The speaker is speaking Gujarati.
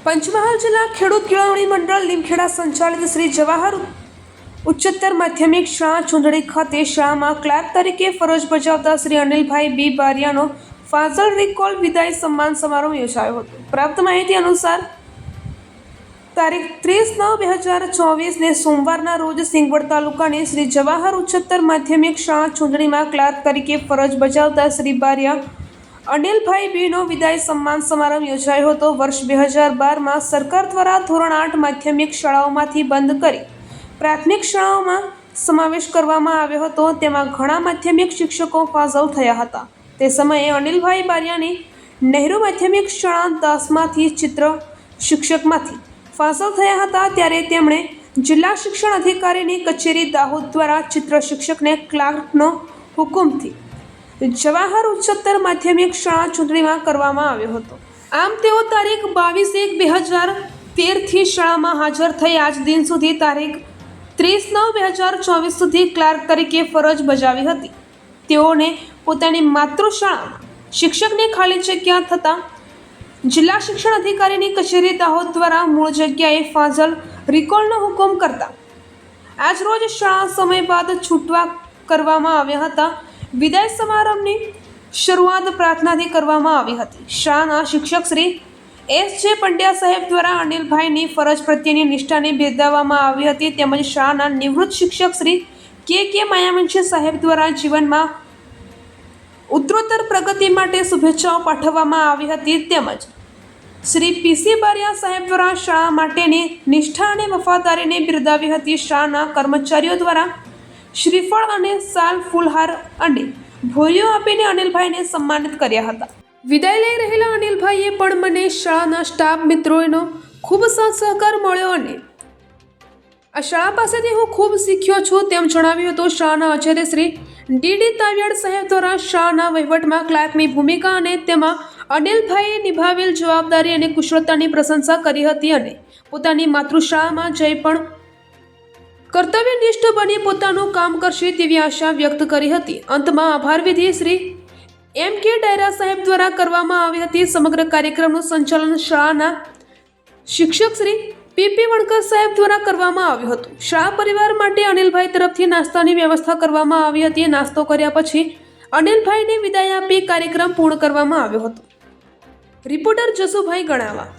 પંચમહાલ જિલ્લા ખેડૂત કેળવણી મંડળ લીમખેડા સંચાલિત શ્રી જવાહર ઉચ્ચતર માધ્યમિક શાળા ચુંદડી ખાતે શાળામાં ક્લાર્ક તરીકે ફરજ બજાવતા શ્રી અનિલભાઈ બી બારિયાનો ફાઝલ રિકોલ વિદાય સન્માન સમારોહ યોજાયો હતો। પ્રાપ્ત માહિતી અનુસાર તારીખ 30/9/2024 ને સોમવારના રોજ સિંગવડ તાલુકાની શ્રી જવાહર ઉચ્ચતર માધ્યમિક શાળા ચુંદડીમાં ક્લાર્ક તરીકે ફરજ બજાવતા શ્રી બારિયા અનિલભાઈ બીનો વિદાય સન્માન સમારંભ યોજાયો હતો। વર્ષ 2012માં સરકાર દ્વારા ધોરણ 8 માધ્યમિક શાળાઓમાંથી બંધ કરી પ્રાથમિક શાળાઓમાં સમાવેશ કરવામાં આવ્યો હતો। તેમાં ઘણા માધ્યમિક શિક્ષકો ફાઝલ થયા હતા। તે સમયે અનિલભાઈ બારિયાની નહેરુ માધ્યમિક શાળા 10માંથી ચિત્ર શિક્ષકમાંથી ફાઝલ થયા હતા। ત્યારે તેમણે જિલ્લા શિક્ષણ અધિકારીની કચેરી દાહોદ દ્વારા ચિત્ર શિક્ષકને ક્લાર્કનો હુકમથી જવાહર ઉચ્ચતર માધ્યમિક શાળા ચૂંટણીમાં કરવામાં આવ્યો હતો। આમ તેઓ તારીખ 22/1/2013થી શાળામાં હાજર થઈ આજ દિન સુધી તારીખ 30/9/2024 સુધી ક્લાર્ક તરીકે ફરજ બજાવી હતી। તેઓને પોતાની માતૃશાળામાં શિક્ષકની ખાલી જગ્યા થતાં જિલ્લા શિક્ષણ અધિકારીની કચેરી દાહોદ દ્વારા મૂળ જગ્યાએ ફાઝલ રિકોલનો હુકમ કરતા આજ રોજ શાળા સમય બાદ છૂટવા કરવામાં આવ્યા હતા। વિદાય સમારંભની શરૂઆત પ્રાર્થનાથી કરવામાં આવી હતી। શાળાના શિક્ષક શ્રી S.J. પંડ્યા સાહેબ દ્વારા અનિલભાઈની ફરજ પ્રત્યેની નિષ્ઠાને બિરદાવવામાં આવી હતી। તેમજ શાળાના નિવૃત્ત શિક્ષક શ્રી K.K. માયાવંશી સાહેબ દ્વારા જીવનમાં ઉત્તરોત્તર પ્રગતિ માટે શુભેચ્છાઓ પાઠવવામાં આવી હતી। તેમજ શ્રી P.C. બારિયા સાહેબ દ્વારા શાળા માટેની નિષ્ઠા અને વફાદારીને બિરદાવી હતી। શાળાના કર્મચારીઓ દ્વારા શ્રીફળ અને સાલ ફૂલહાર અને ભોરીઓ આપીને અનિલભાઈને સન્માનિત કર્યા હતા। વિદાય લઈ રહેલા અનિલભાઈએ પણ મને શાળાના સ્ટાફ મિત્રોનો ખૂબ સાથ સહકાર મળ્યો અને આ શાળા પાસેથી હું ખૂબ શીખ્યો છું તેમ જણાવ્યું હતું। શાળાના આચાર્ય શ્રી D.D. તાવિયાડ સાહેબ દ્વારા શાળાના વહીવટમાં ક્લાર્કની ભૂમિકા અને તેમાં અનિલભાઈએ નિભાવેલ જવાબદારી અને કુશળતાની પ્રશંસા કરી હતી અને પોતાની માતૃશાળામાં જઈ પણ કર્તવ્યનિષ્ઠ બની પોતાનું કામ કરશે તેવી આશા વ્યક્ત કરી હતી। અંતમાં આભાર વિધિ શ્રી M.K. ડાયરા સાહેબ દ્વારા કરવામાં આવી હતી। સમગ્ર કાર્યક્રમનું સંચાલન શાળાના શિક્ષક શ્રી P.P. વણકર સાહેબ દ્વારા કરવામાં આવ્યું હતું। શાળા પરિવાર માટે અનિલભાઈ તરફથી નાસ્તાની વ્યવસ્થા કરવામાં આવી હતી। નાસ્તો કર્યા પછી અનિલભાઈને વિદાય આપી કાર્યક્રમ પૂર્ણ કરવામાં આવ્યો હતો। રિપોર્ટર જસુભાઈ ગણાવા।